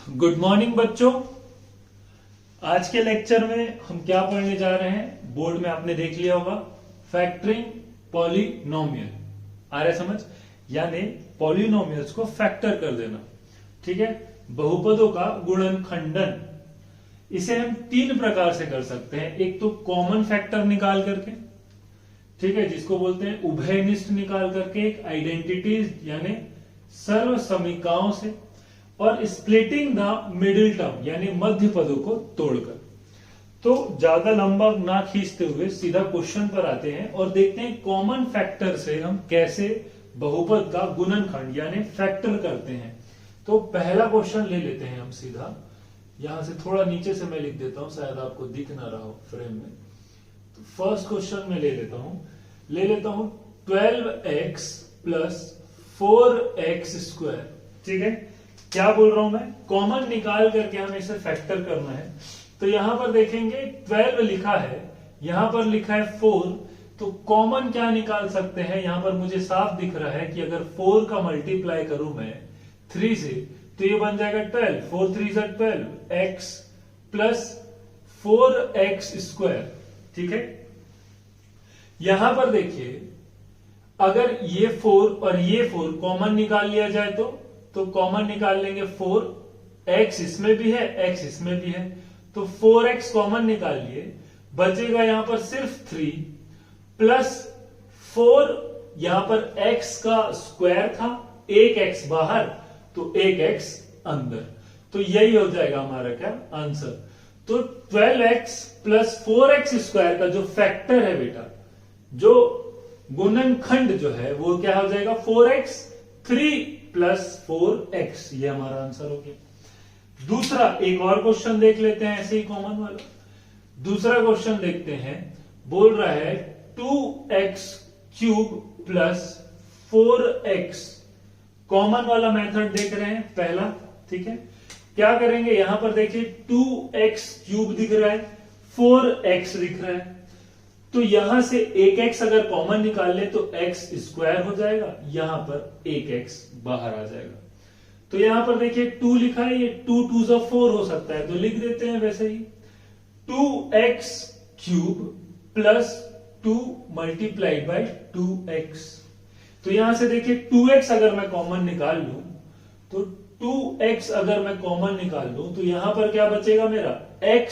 Good morning बच्चों। आज के लेक्चर में हम क्या पढ़ने जा रहे हैं, बोर्ड में आपने देख लिया होगा, फैक्टरिंग पॉलिनोमियल। आ रहा है समझ? यानी पॉलिनोमियल्स को फैक्टर कर देना। ठीक है, बहुपदों का गुणनखंडन। इसे हम तीन प्रकार से कर सकते हैं। एक तो कॉमन फैक्टर निकाल करके, ठीक है, जिसको बोलते हैं उभयनिष्ठ निकाल करके, एक आइडेंटिटीज यानी सर्व समीकाओं से, और स्प्लिटिंग द मिडिल टर्म यानी मध्य पदों को तोड़कर। तो ज्यादा लंबा ना खींचते हुए सीधा क्वेश्चन पर आते हैं और देखते हैं कॉमन फैक्टर से हम कैसे बहुपद का गुणनखंड यानी फैक्टर करते हैं। तो पहला क्वेश्चन ले लेते हैं हम सीधा। यहां से थोड़ा नीचे से मैं लिख देता हूं, शायद आपको दिख ना रहा हो फ्रेम में। तो फर्स्ट क्वेश्चन में ले लेता हूं 12x प्लस 4x स्क्वायर। ठीक है, क्या बोल रहा हूं मैं, कॉमन निकाल करके हमें इसे फैक्टर करना है। तो यहां पर देखेंगे 12 लिखा है, यहां पर लिखा है 4, तो कॉमन क्या निकाल सकते हैं। यहां पर मुझे साफ दिख रहा है कि अगर 4 का मल्टीप्लाई करूं मैं 3 से, तो ये बन जाएगा 12, 4 3 जा 12, x प्लस 4x स्क्वायर। ठीक है, यहां पर देखिए अगर ये 4 और ये 4 कॉमन निकाल लिया जाए तो कॉमन निकाल लेंगे 4, x इसमें भी है, x इसमें भी है, तो 4x कॉमन निकाल लिए, बचेगा यहां पर सिर्फ 3 प्लस 4, यहां पर x का स्क्वायर था, एक x बाहर तो एक x अंदर, तो यही हो जाएगा हमारा क्या आंसर। तो 12x प्लस 4x स्क्वायर का जो फैक्टर है बेटा, जो गुणनखंड जो है वो क्या हो जाएगा 4x, 3 प्लस 4x, ये हमारा आंसर हो गया। दूसरा एक और क्वेश्चन देख लेते हैं ऐसे ही कॉमन वाला। दूसरा क्वेश्चन देखते हैं, बोल रहा है 2x cube plus 4x। Common वाला मेथड देख रहे हैं पहला। ठीक है, क्या करेंगे, यहां पर देखिए 2x क्यूब दिख रहा है, 4x दिख रहा है, तो यहां से एक x अगर कॉमन निकाल ले तो x स्क्वायर हो जाएगा, यहां पर एक x बाहर आ जाएगा। तो यहां पर देखिए 2 लिखा है, ये 2 2 जा 4 हो सकता है, तो लिख देते हैं वैसे ही 2x cube plus 2 multiplied by 2x। तो यहां से देखिए 2x अगर मैं कॉमन निकाल लूं, तो 2x अगर मैं कॉमन निकाल लूं तो यहां पर क्या बचेगा, मेरा x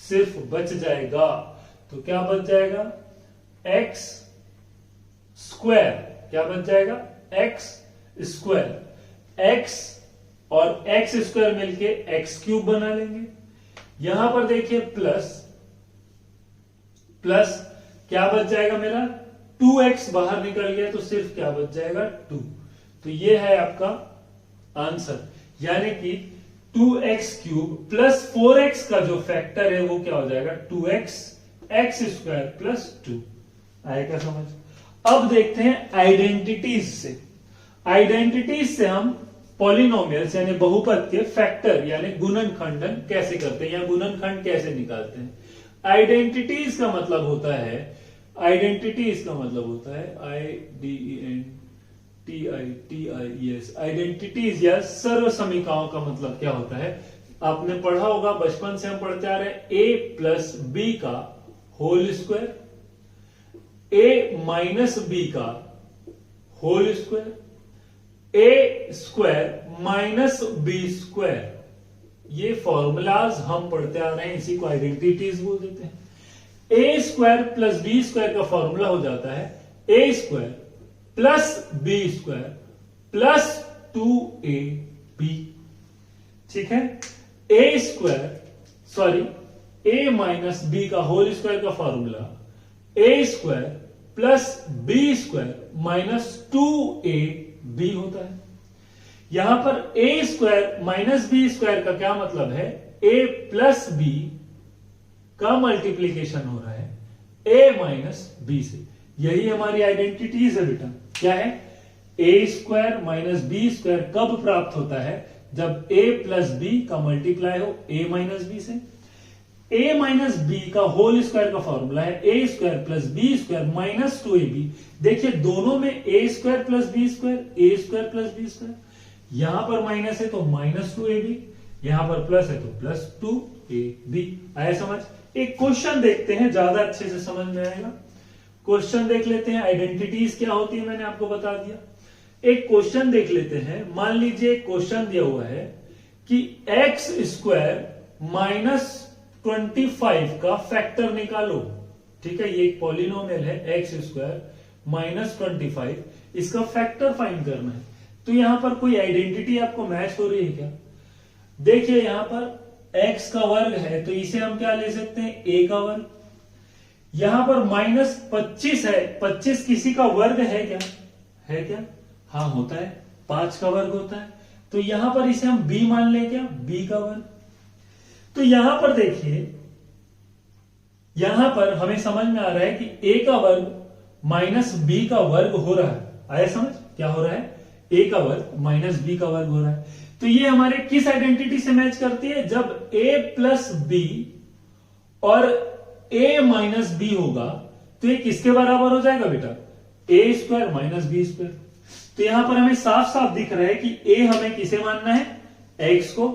सिर्फ बच जाएगा। तो क्या बच जाएगा, x स्क्वायर, क्या बच जाएगा x स्क्वायर, x और x स्क्वायर मिलके x क्यूब बना लेंगे। यहां पर देखिए प्लस क्या बच जाएगा मेरा, 2x बाहर निकल गया तो सिर्फ क्या बच जाएगा 2। तो ये है आपका आंसर, यानी कि 2x क्यूब प्लस 4x का जो फैक्टर है वो क्या हो जाएगा 2x x स्क्वायर प्लस 2। आया क्या समझ? अब देखते हैं आइडेंटिटीज से। आइडेंटिटीज से हम पॉलिनोमियल्स यानी बहुपद के फैक्टर यानी गुणनखंडन कैसे करते हैं या गुणनखंड कैसे निकालते हैं। आइडेंटिटीज का मतलब होता है IDENTITIES, आइडेंटिटीज या सर्व समीकाओं का मतलब क्या होता है। आपने पढ़ा होगा, बचपन से हम पढ़ते आ रहे हैं, a प्लस बी का whole square, a minus B का whole square, a square minus B square. ये फॉर्मूलाज हम पढ़ते आ रहे हैं, इसी को आइडेंटिटीज बोल देते हैं। a square plus b square का फॉर्मूला हो जाता है a square plus b square plus 2ab। ठीक है, a माइनस बी का होल स्क्वायर का formula a square plus b square minus 2ab होता है। यहां पर a square minus B square का क्या मतलब है, a प्लस बी का मल्टीप्लीकेशन हो रहा है a माइनस बी से। यही हमारी आइडेंटिटीज है बेटा। क्या है, a square minus B square कब प्राप्त होता है, जब a प्लस बी का मल्टीप्लाई हो a माइनस बी से। a माइनस बी का होल स्क्वायर का फॉर्मूला है a square plus b square minus 2ab। देखिए दोनों में a square plus b square, a square plus b square, यहां पर माइनस है तो माइनस 2ab, यहां पर प्लस है तो प्लस 2ab। आया समझ? एक क्वेश्चन देखते हैं, ज्यादा अच्छे से समझ में आएगा। क्वेश्चन देख लेते हैं। आइडेंटिटीज क्या होती है मैंने आपको बता दिया। एक क्वेश्चन देख लेते हैं। मान लीजिए क्वेश्चन दिया हुआ है कि एक्स स्क्वायर माइनस 25 का फैक्टर निकालो। ठीक है, ये एक पॉलिनोमियल है एक्स स्क्वायर माइनस 25, इसका फैक्टर फाइंड करना है। तो यहां पर कोई आइडेंटिटी आपको मैच हो रही है क्या? देखिए यहां पर x का वर्ग है तो इसे हम क्या ले सकते हैं, a का वर्ग। यहां पर माइनस 25 है, 25 किसी का वर्ग है क्या? है क्या? हाँ होता है, 5 का वर्ग होता है। तो यहां पर इसे हम b मान लें क्या? b का वर्ग। तो यहां पर देखिए, यहां पर हमें समझ में आ रहा है कि a का वर्ग माइनस b का वर्ग हो रहा है। आया समझ? क्या हो रहा है? a का वर्ग माइनस b का वर्ग हो रहा है। तो ये हमारे किस आइडेंटिटी से मैच करती है? जब a प्लस b और a माइनस b होगा तो ये किसके बराबर हो जाएगा बेटा? a square minus b square. तो यहां पर हमें साफ साफ दिख रहा है कि a हमें किसे मानना है? x को।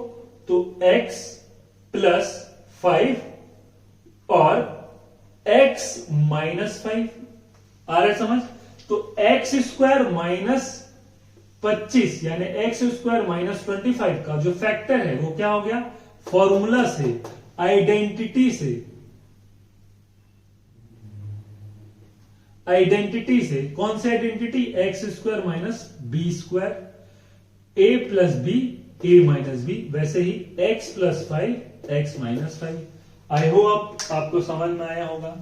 तो x प्लस 5 और x माइनस 5। आ रहा है समझ? तो x स्क्वायर माइनस 25 यानी एक्स स्क्वायर माइनस 25 का जो फैक्टर है वो क्या हो गया? फॉर्मूला से, आइडेंटिटी से, आइडेंटिटी से। कौन सी identity? X square minus B square, A plus B, A minus B. वैसे ही X plus 5, X minus 5। I hope आपको समझ में आया होगा।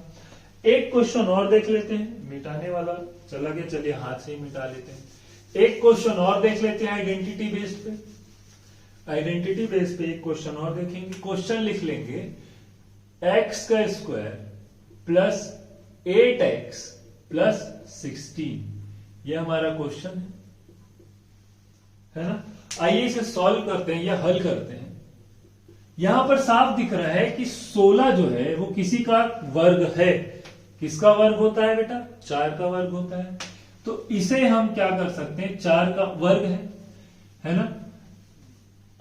एक क्वेश्चन और देख लेते हैं। मिटाने वाला चला गया, चलिए हाथ से ही मिटा लेते हैं। एक क्वेश्चन और देख लेते हैं आइडेंटिटी बेस पे। आइडेंटिटी बेस पे एक क्वेश्चन और देखेंगे। क्वेश्चन लिख लेंगे एक्स का स्क्वायर प्लस 8x प्लस 16। ये हमारा क्वेश्चन है ना। आइए इसे सॉल्व करते हैं या हल करते हैं। यहां पर साफ दिख रहा है कि 16 जो है वो किसी का वर्ग है। किसका वर्ग होता है बेटा? 4 का वर्ग होता है। तो इसे हम क्या कर सकते हैं? 4 का वर्ग है ना।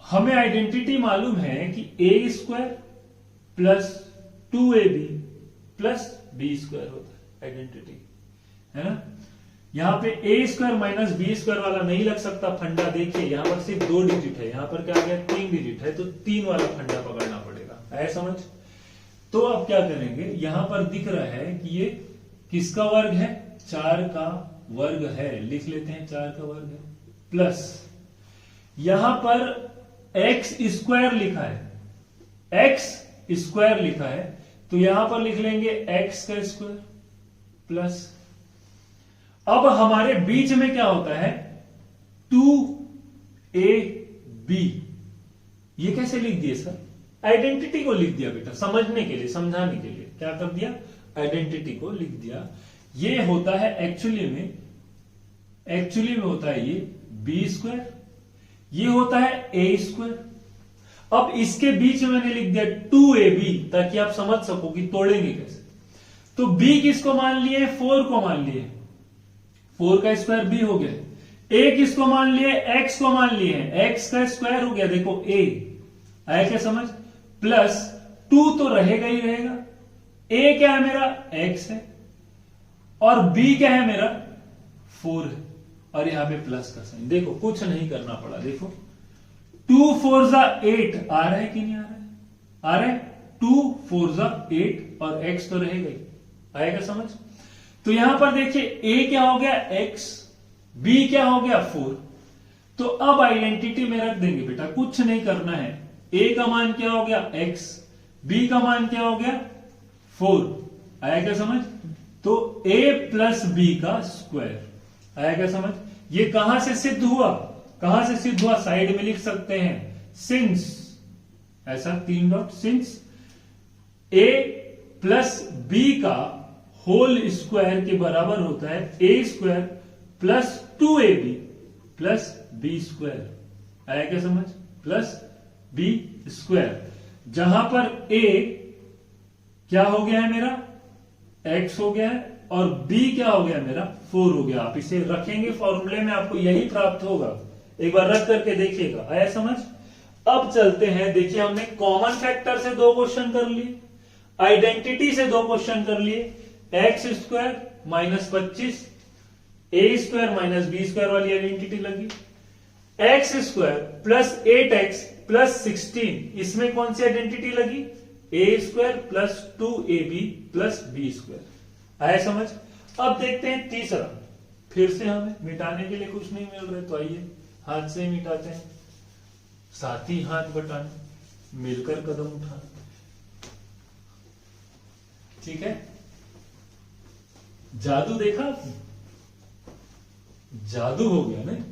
हमें आइडेंटिटी मालूम है कि a square plus 2ab plus b square होता है आइडेंटिटी, है ना। यहां पे a square minus b square वाला नहीं लग सकता फंडा। देखिए यहां पर सिर्फ 2 डिजिट है, यहां पर क्या आ गया? 3 डिजिट है, तो 3 वाला फंडा पकड़ना पड़ेगा। आया समझ? तो अब क्या करेंगे? यहां पर दिख रहा है कि ये किसका वर्ग है? 4 का वर्ग है। लिख लेते हैं 4 का वर्ग है, प्लस यहां पर x स्क्वायर लिखा है, x स्क्वायर लिखा है तो यहां पर लिख लेंगे x का स्क्वायर प्लस। अब हमारे बीच में क्या होता है? 2ab। ये कैसे लिख दिए सर? आइडेंटिटी को लिख दिया बेटा, समझने के लिए, समझाने के लिए। क्या कर दिया? आइडेंटिटी को लिख दिया। ये होता है एक्चुअली में होता है ये बी स्क्वायर, ये होता है ए स्क्वायर। अब इसके बीच में मैंने लिख दिया 2ab ताकि आप समझ सको कि तोड़ेंगे कैसे। तो b किसको मान लिए? 4 को मान लिए, 4 का स्क्वायर b हो गया। a किसको मान लिए? x को मान लिए, x का स्क्वायर हो गया, देखो a। आया क्या समझ? प्लस 2 तो रहेगा ही रहेगा। a क्या है मेरा? x है, और b क्या है मेरा? 4 है, और यहां पे प्लस का साइन। देखो कुछ नहीं करना पड़ा। देखो 2 4 जा 8 आ रहा है कि नहीं आ रहा है? आ रहा है। 2 4 जा 8 और x तो रहेगा ही। आएगा समझ? तो यहां पर देखिए a क्या हो गया? x, b क्या हो गया? 4। तो अब आइडेंटिटी में रख देंगे बेटा, कुछ नहीं करना है। a का मान क्या हो गया? x, b का मान क्या हो गया? 4। आया क्या समझ? तो a प्लस b का स्क्वायर। आया क्या समझ? ये कहां से सिद्ध हुआ? कहां से सिद्ध हुआ? साइड में लिख सकते हैं सिंस, ऐसा 3 dot, since a plus b का होल स्क्वायर के बराबर होता है a square plus 2ab plus b square. आया क्या समझ? प्लस b स्क्वायर, जहां पर a क्या हो गया है मेरा? x हो गया है, और b क्या हो गया मेरा? 4 हो गया। आप इसे रखेंगे फॉर्मूले में, आपको यही प्राप्त होगा। एक बार रख करके देखिएगा। आया समझ? अब चलते हैं, देखिए हमने कॉमन फैक्टर से 2 क्वेश्चन कर लिए, आइडेंटिटी से 2 क्वेश्चन कर लिए, x square minus 25 a square minus B square वाली आइडेंटिटी लगी, x square plus 8x plus 16 इसमें कौन सी आइडेंटिटी लगी, a square plus 2ab plus b square. आया समझ। अब देखते हैं तीसरा, फिर से हमें मिटाने के लिए कुछ नहीं मिल रहा है, तो आइए हाथ से ही मिटाते हैं, साथ ही हाथ बटाने, मिलकर कदम उठाना। ठीक है, जादू देखा आपने, जादू हो गया नहीं,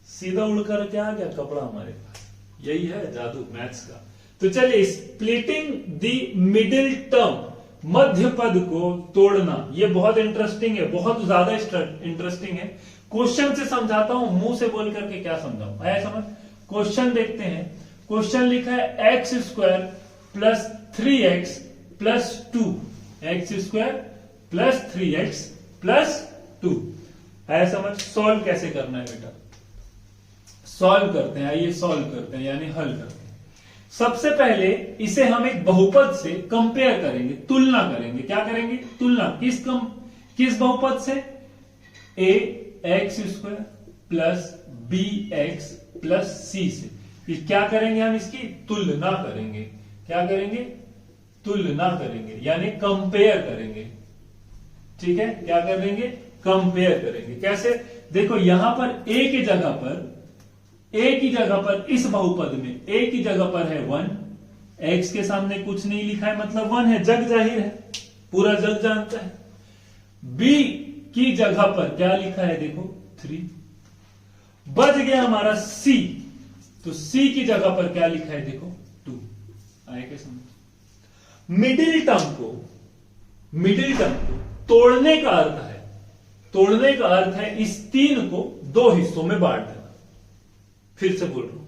सीधा उड़कर क्या आ गया कपड़ा हमारे पास, यही है जादू मैथ्स का। तो चलिए, स्प्लिटिंग द मिडिल टर्म, मध्य पद को तोड़ना, ये बहुत इंटरेस्टिंग है, बहुत ज्यादा इंटरेस्टिंग है। क्वेश्चन से समझाता हूं, मुंह से बोल करके क्या समझाऊं, आया समझ। क्वेश्चन देखते हैं, क्वेश्चन लिखा है x square plus 3x plus 2, x square plus 3x plus 2। आया समझ। सॉल्व कैसे करना है बेटा, सॉल्व करते हैं, आइए सॉल्व करते हैं, यानी हल करते हैं। सबसे पहले इसे हम एक बहुपद से कंपेयर करेंगे, तुलना करेंगे। क्या करेंगे, तुलना। किस बहुपद से, a x square plus b x plus c से। फिर क्या करेंगे, हम इसकी तुलना करेंगे। क्या करेंगे, तुलना करेंगे, यानी कंपेयर करेंगे। ठीक है, क्या करेंगे, कंपेयर करेंगे। कैसे, देखो यहां पर ए की जगह पर, ए की जगह पर इस बहुपद में ए की जगह पर है 1, एक्स के सामने कुछ नहीं लिखा है मतलब 1 है, जग जाहिर है, पूरा जग जानता है। बी की जगह पर क्या लिखा है, देखो 3, बच गया हमारा सी, तो सी की जगह पर क्या लिखा है, देखो 2। आए क्या समझ। मिडिल टर्म को तोड़ने का अर्थ है, तोड़ने का अर्थ है इस 3 को 2 हिस्सों में बांट देना। फिर से बोल रहा हूं,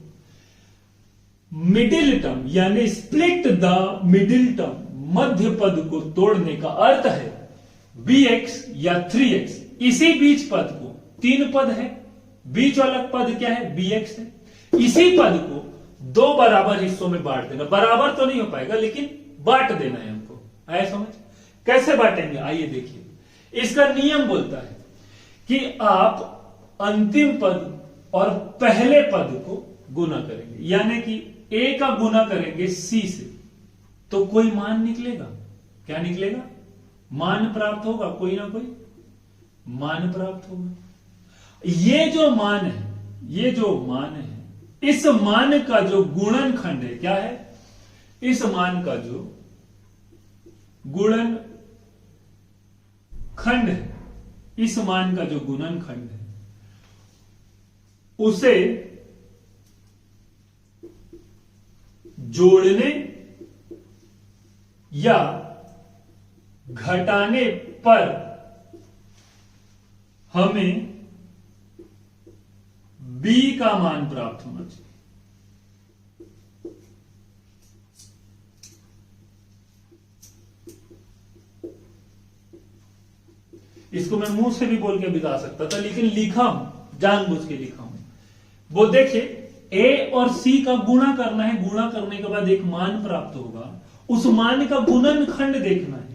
मिडिल टर्म यानी स्प्लिट द मिडिल टर्म, मध्य पद को तोड़ने का अर्थ है bx या 3x, इसी बीच पद को, 3 पद है, बीच वाला पद क्या है, bx है, इसी पद को 2 बराबर हिस्सों में बांट देना। बराबर तो नहीं हो पाएगा, लेकिन बांट देना है हमको। आया समझ। कैसे बांटेंगे, आइए देखिए। इसका नियम बोलता है कि आप अंतिम पद और पहले पद को गुना करेंगे, यानी कि a का गुना करेंगे c से, तो कोई मान निकलेगा। क्या निकलेगा, मान प्राप्त होगा, कोई ना कोई मान प्राप्त होगा। ये जो मान है, इस मान का जो गुणनखंड है, क्या है, इस मान का जो गुणनखंड है, इस मान का जो गुणनखंड है, उसे जोड़ने या घटाने पर हमें b का मान प्राप्त होना चाहिए। इसको मैं मुंह से भी बोल के बिता सकता था, लेकिन लिखा हूं, जानबूझ के लिखा हूं। वो देखिए, a और c का गुणा करना है, गुणा करने के बाद एक मान प्राप्त होगा, उस मान का गुणनखंड देखना है।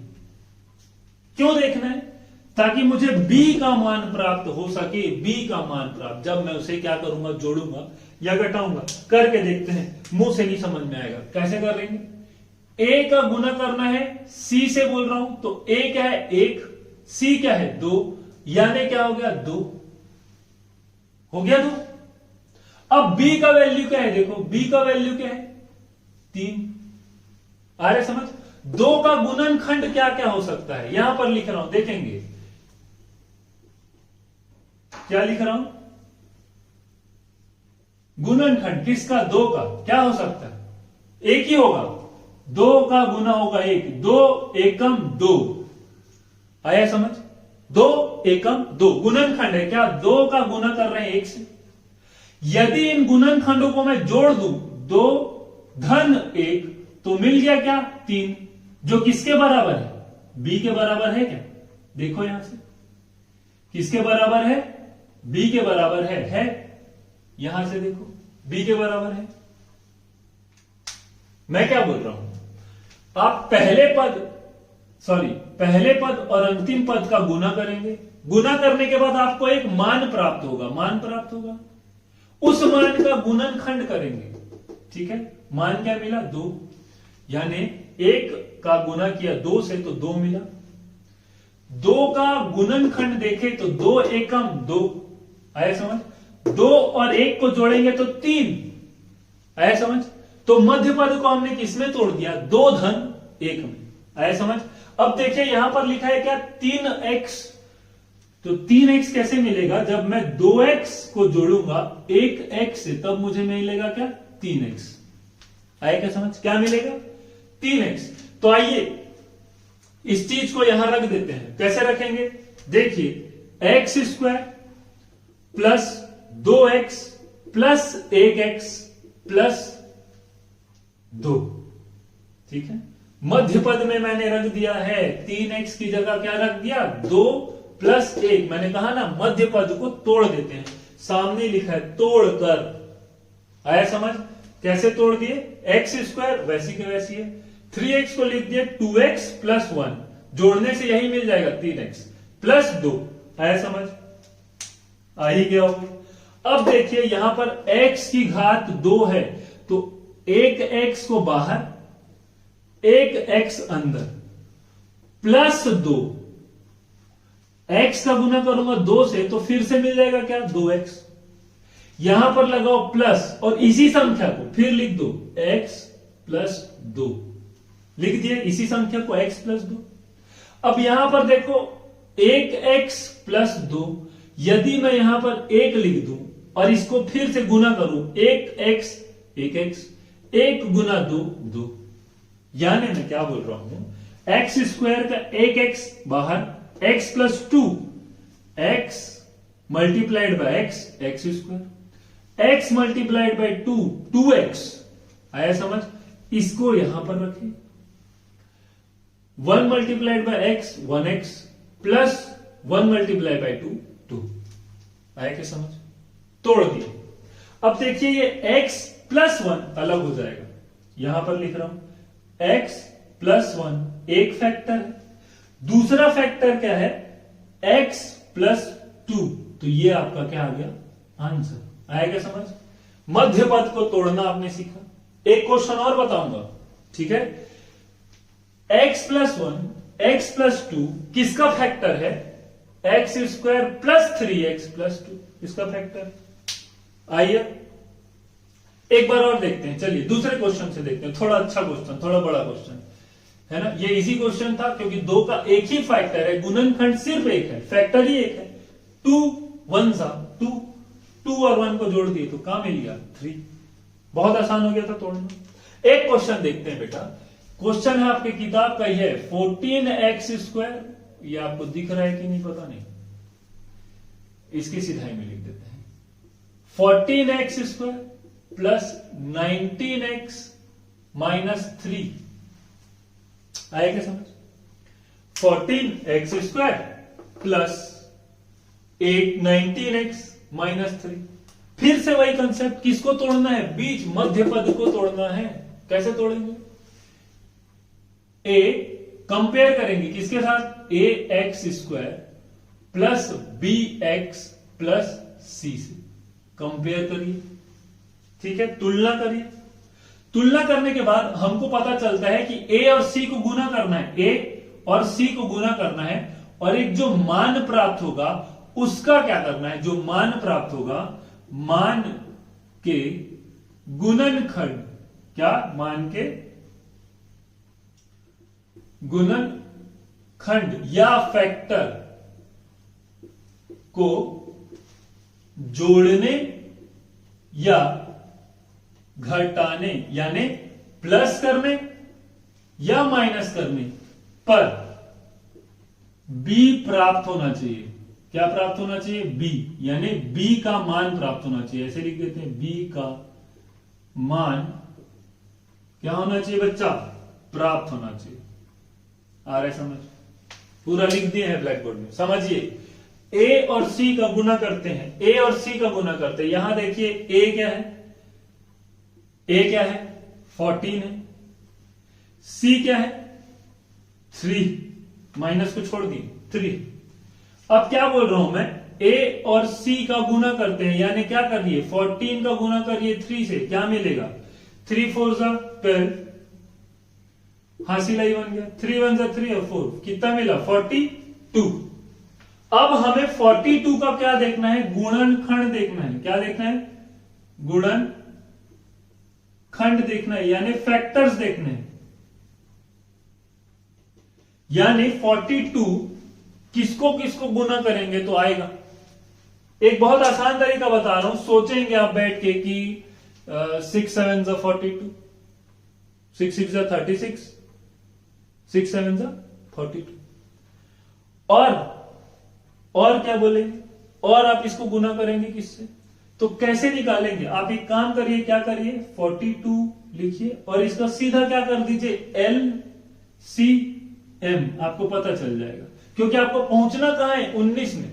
क्यों देखना है, ताकि मुझे b का मान प्राप्त हो सके। b का मान प्राप्त, जब मैं उसे क्या करूंगा, जोड़ूंगा या घटाऊंगा। करके देखते हैं, मुंह से नहीं समझ में आएगा, कैसे कर लेंगे। a का गुणा करना है, c से बोल रहा हूं, तो a क्या है, 1, c क्या है, 2, यानी क्या हो गया, 2 हो गया 2। अब b का वैल्यू क्या है, देखो b का वैल्यू क्या है, 3। आ रहे समझ। 2 का गुणनखंड क्या क्या हो सकता है, यहां पर लिख रहा हूं, देखेंगे क्या लिख रहा हूं, गुणनखंड किसका, 2 का, क्या हो सकता है, एक ही होगा, 2 का गुना होगा 1, 2 एकम 2। आया समझ। 2 एकम 2 गुणनखंड है, क्या 2 का गुना कर रहे हैं 1 से। यदि इन गुणनखंडों को मैं जोड़ दूं, 2 धन 1, तो मिल गया क्या, 3, जो किसके बराबर है, b के बराबर है। क्या, देखो यहां से किसके बराबर है, b के बराबर है। यहां से देखो b के बराबर है। मैं क्या बोल रहा हूं, आप पहले पद और अंतिम पद का गुना करेंगे। गुना करने के बाद आपको एक मान प्राप्त होगा। उस मान का गुणनखंड करेंगे। ठीक है, मान क्या मिला? 2। यानी 1 का गुना किया 2 से तो 2 मिला। 2 का गुणनखंड देखे तो 2 एकम 2। आया समझ? 2 और 1 को जोड़ेंगे तो 3। आया समझ? तो मध्य पद को हमने किसमें तोड़ दिया? 2 धन 1 में। आया समझ? अब देखिए यहां पर लिखा है क्या? 3x। तो 3x कैसे मिलेगा? जब मैं 2x को जोड़ूंगा 1x से, तब मुझे मिलेगा क्या? 3x। आया क्या समझ? क्या मिलेगा? 3x। तो आइए इस चीज को यहां रख देते हैं। कैसे रखेंगे? देखिए x square plus 2x plus 1x plus 2। ठीक है, मध्य पद में मैंने रख दिया है 3x की जगह क्या रख दिया? 2 प्लस 1। मैंने कहा ना मध्य पद को तोड़ देते हैं। सामने लिखा है तोड़कर। आया समझ? कैसे तोड़ दिए? x स्क्वायर वैसी के वैसी है। 3x को लिख दिया 2x प्लस 1। जोड़ने से यही मिल जाएगा 3x प्लस 2। आया समझ? आ ही गया होगा। अब देखिए यहां पर x की घात 2 है, तो 1x को बाहर, 1x अंदर, प्लस 2। x का गुना करूंगा 2 से तो फिर से मिल जाएगा क्या? 2x। यहां पर लगाओ प्लस और इसी संख्या को फिर लिख दो x प्लस 2। लिख दिए इसी संख्या को x प्लस 2। अब यहां पर देखो 1x प्लस 2। यदि मैं यहां पर 1 लिख दूं और इसको फिर से गुना करूं 1x 1 गुना 2 2। यानी मैं क्या बोल रहा हूं? x स्क्वायर का 1x बाहर, x plus 2, x multiplied by x square, x multiplied by 2 2x। आया समझ? इसको यहां पर रखें। 1 multiplied by x 1x plus 1 multiplied by 2 2। आया क्या समझ? तोड़ दिए। अब देखिए ये x प्लस 1 अलग हो जाएगा। यहां पर लिख रहा हूं x प्लस 1 एक फैक्टर है। दूसरा फैक्टर क्या है? x plus 2। तो ये आपका क्या आ गया? आंसर। आया क्या समझ? मध्य पद को तोड़ना आपने सीखा। एक क्वेश्चन और बताऊंगा। ठीक है, x प्लस 1 x प्लस 2 किसका फैक्टर है? x square plus 3x plus 2 इसका फैक्टर। आइए एक बार और देखते हैं। चलिए दूसरे क्वेश्चन से देखते हैं। थोड़ा अच्छा क्वेश्चन, थोड़ा बड़ा क्वेश्चन है ना। ये इजी क्वेश्चन था क्योंकि 2 का एक ही फैक्टर है, गुणनखंड सिर्फ एक है, फैक्टर ही एक है। 2 1 सा 2 और 1 को जोड़ दिए तो कहां मिल गया? 3। बहुत आसान हो गया था तोड़ना। एक क्वेश्चन देखते हैं बेटा। क्वेश्चन है आपके किताब का ही है 14x स्क्वायर। ये आपको दिख रहा है कि नहीं पता नहीं, इसकी सीधाई में लिख देते हैं। 14x square plus 19x minus 3। आया क्या समझ? 14x square plus 19x minus 3। फिर से वही कंसेप्ट, किसको तोड़ना है? बीच मध्य पद को तोड़ना है। कैसे तोड़ेंगे? a कंपेयर करेंगे किसके साथ? ax square plus bx plus c से कंपेयर करिए। ठीक है, तुलना करिए। तुलना करने के बाद हमको पता चलता है कि a और c को गुना करना है, a और c को गुना करना है, और एक जो मान प्राप्त होगा उसका क्या करना है? जो मान प्राप्त होगा, मान के गुणनखंड, क्या? मान के गुणनखंड या फैक्टर को जोड़ने या घटाने, यानी प्लस करने या माइनस करने पर b प्राप्त होना चाहिए। क्या प्राप्त होना चाहिए? b, यानी b का मान प्राप्त होना चाहिए। ऐसे लिख देते हैं, b का मान क्या होना चाहिए बच्चा? प्राप्त होना चाहिए। आ रहा है समझ? पूरा लिख दिए हैं ब्लैक बोर्ड में। समझिए, a और c का गुना करते हैं, a और c का गुना करते हैं। यहां देखिए a क्या है? a क्या है? 14 है। सी क्या है 3, माइनस को छोड़ दिए 3। अब क्या बोल रहा हूं मैं, ए और सी का गुना करते हैं, यानी क्या करिए 14 का गुना करिए 3 से, क्या मिलेगा 3 4 जा 12, हासिल ही बन गया, 3 1 जा 3 और 4 कितना मिला 42। अब हमें 42 का क्या देखना है, गुणनखंड देखना है। क्या देखना है, गुणनखंड देखना है, यानी फैक्टर्स देखने हैं। यानी 42 किसको किसको गुना करेंगे तो आएगा। एक बहुत आसान तरीका बता रहा हूं, सोचेंगे आप बैठ के कि 6 7 जा 42, 6 6 जा 36, 6 7 जा 42, और क्या बोलेंगे, और आप इसको गुना करेंगे किससे, तो कैसे निकालेंगे। आप एक काम करिए, क्या करिए 42 लिखिए और इसका सीधा क्या कर दीजिए LCM, आपको पता चल जाएगा, क्योंकि आपको पहुंचना कहां है 19 में।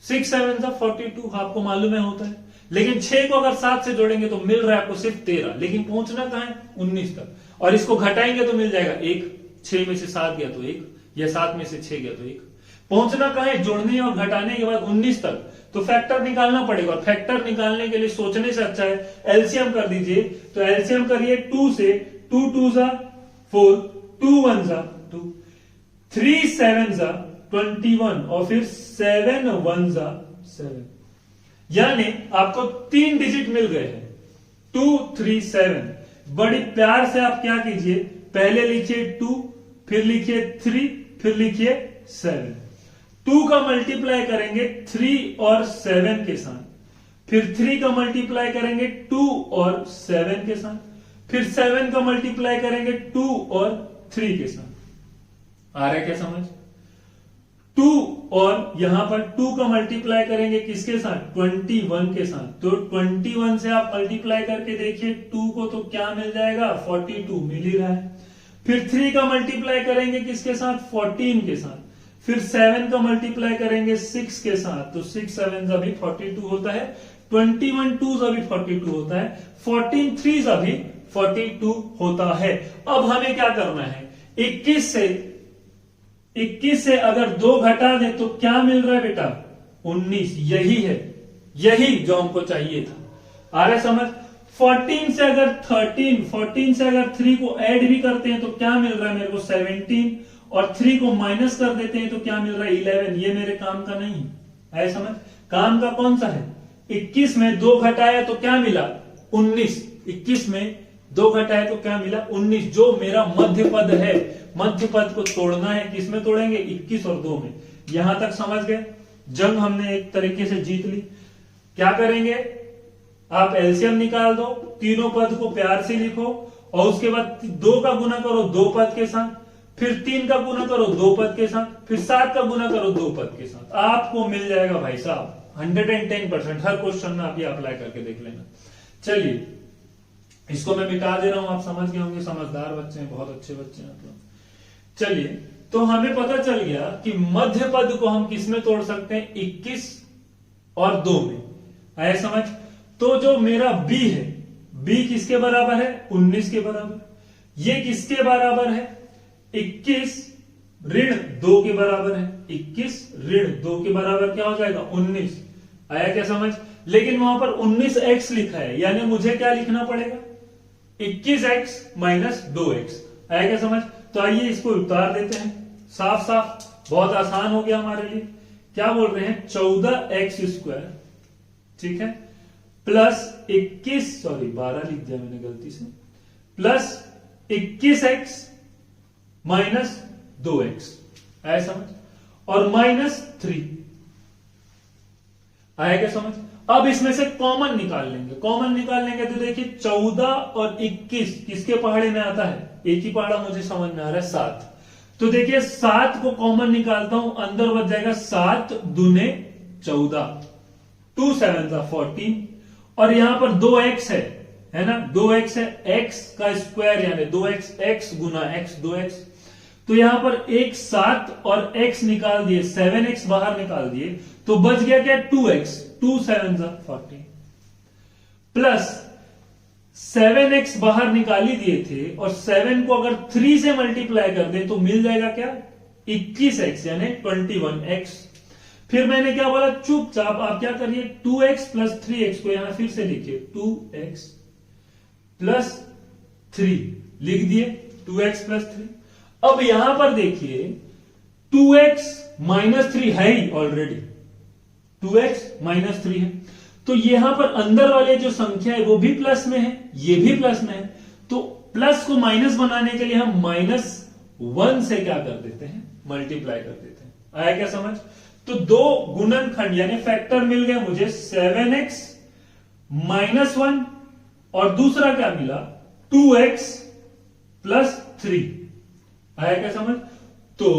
6 7 जा 42 आपको मालूम है होता है, लेकिन 6 को अगर 7 से जोड़ेंगे तो मिल रहा है आपको सिर्फ 13, लेकिन पहुंचना कहां है 19 तक, और इसको घटाएंगे तो मिल जाएगा 1, 6 में से 7 गया तो 1, या 7 में से 6 गया तो 1। पहुंचना कहां है, जोड़ने और घटाने के बाद 19 तक, तो फैक्टर निकालना पड़ेगा, और फैक्टर निकालने के लिए सोचने से अच्छा है एलसीएम कर दीजिए। तो एलसीएम करिए 2 से, 2 2 जा 4, 2 1 जा 2, 3 7 जा 21 और फिर 7 1 जा 7, यानी आपको 3 डिजिट मिल गए हैं 2 3 7। बड़ी प्यार से आप क्या कीजिए, पहले लिखिए 2, फिर लिखिए 3, फिर लिखिए 7। 2 का मल्टीप्लाई करेंगे 3 और 7 के साथ, फिर 3 का मल्टीप्लाई करेंगे 2 और 7 के साथ, फिर 7 का मल्टीप्लाई करेंगे 2 और 3 के साथ। आ रहा है क्या समझ। 2 और यहां पर 2 का मल्टीप्लाई करेंगे किसके साथ 21 के साथ, तो 21 से आप मल्टीप्लाई करके देखिए 2 को तो क्या मिल जाएगा 42 मिल ही रहा है। फिर 3 का मल्टीप्लाई करेंगे किसके साथ 14 के साथ, फिर 7 का मल्टीप्लाई करेंगे 6 के साथ, तो 6 7 अभी 42 होता है, 21 2 अभी 42 होता है, 14 3 अभी 42 होता है। अब हमें क्या करना है, 21 से अगर 2 घटा दे तो क्या मिल रहा है बेटा 19, यही है, यही जो हमको चाहिए था। आ रहा है समझ। 14 से अगर 3 को ऐड भी करते हैं तो क्या मिल रहा है मेरे को 17, और 3 को माइनस कर देते हैं तो क्या मिल रहा है 11। ये मेरे काम का नहीं है, समझ। काम का कौन सा है, 21 में 2 घटाया तो क्या मिला 19, 21 में 2 घटाया तो क्या मिला 19, जो मेरा मध्य पद है। मध्य पद को तोड़ना है, किसमें तोड़ेंगे 21 और 2 में। यहां तक समझ गए, जंग हमने एक तरीके से जीत ली। क्या करेंगे, आप एलसीएम निकाल दो, तीनों पद को प्यार से लिखो, और उसके बाद 2 का गुना करो 2 पद के साथ, फिर 3 का गुना करो 2 पद के साथ, फिर 7 का गुना करो 2 पद के साथ। आपको मिल जाएगा भाई साहब 110%। हर क्वेश्चन में आप ये अप्लाई करके देख लेना। चलिए इसको मैं मिटा दे रहा हूं, आप समझ गए होंगे, समझदार बच्चे हैं, बहुत अच्छे बच्चे हैं मतलब। चलिए, तो हमें पता चल गया कि मध्य पद को हम किस में तोड़ सकते हैं 21 और 2 में। आया समझ। तो जो मेरा b है, b किसके बराबर है 19 के बराबर। ये किसके बराबर है 21 ऋण 2 के बराबर है। 21 ऋण 2 के बराबर क्या हो जाएगा 19। आया क्या समझ। लेकिन वहां पर 19x लिखा है, यानी मुझे क्या लिखना पड़ेगा 21x माइनस 2x। आया क्या समझ। तो आइए इसको उतार देते हैं साफ साफ, बहुत आसान हो गया हमारे लिए। क्या बोल रहे हैं 14x², ठीक है, प्लस 12 लिख दिया मैंने गलती से, प्लस 21x माइनस 2x। आया समझ। और माइनस 3। आया क्या समझ। अब इसमें से कॉमन निकाल लेंगे। कॉमन निकाल लेंगे तो देखिए 14 और 21 किसके पहाड़े में आता है, एक ही पहाड़ा मुझे समझ में आ रहा है 7। तो देखिए 7 को कॉमन निकालता हूं, अंदर बच जाएगा 7 दूने 14, 2 7 14, और यहां पर 2x है ना, 2x है, x का स्क्वायर यानी 2x, x गुना x 2x। तो यहां पर एक 7 और x निकाल दिए, 7x बाहर निकाल दिए, तो बच गया क्या 2x, 2 7 14, प्लस 7x बाहर निकाल ही दिए थे और 7 को अगर 3 से मल्टीप्लाई कर दे तो मिल जाएगा क्या, 21x यानी 21x। फिर मैंने क्या बोला, चुपचाप आप क्या करिए, 2x प्लस 3x को यहां फिर से लिखिए, 2x प्लस 3 लिख दिए, 2x प्लस 3। अब यहां पर देखिए 2x माइनस 3 है ही ऑलरेडी, 2x माइनस 3 है, तो यहां पर अंदर वाले जो संख्या है वो भी प्लस में है, ये भी प्लस में है, तो प्लस को माइनस बनाने के लिए हम -1 से क्या कर देते हैं, मल्टीप्लाई कर देते हैं। आया क्या समझ? तो दो गुणनखंड यानी फैक्टर मिल गया मुझे, 7x माइनस 1 और दूसरा क्या मिला, 2x प्लस 3। आया क्या समझ? तो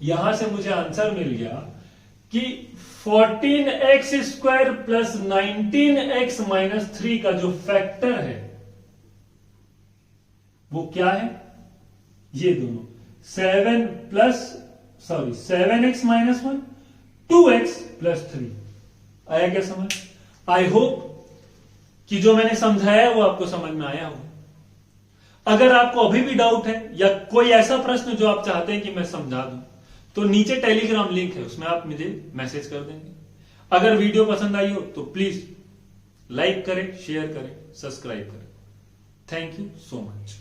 यहां से मुझे आंसर मिल गया कि 14x square plus 19x minus 3 का जो फैक्टर है वो क्या है, ये दोनों 7x माइनस 1, 2x प्लस 3। आया क्या समझ? आई होप कि जो मैंने समझाया वो आपको समझ में आया हो। अगर आपको अभी भी डाउट है या कोई ऐसा प्रश्न जो आप चाहते हैं कि मैं समझा दूं, तो नीचे टेलीग्राम लिंक है, उसमें आप मुझे मैसेज कर देंगे। अगर वीडियो पसंद आई हो तो प्लीज लाइक करें, शेयर करें, सब्सक्राइब करें। Thank you so much.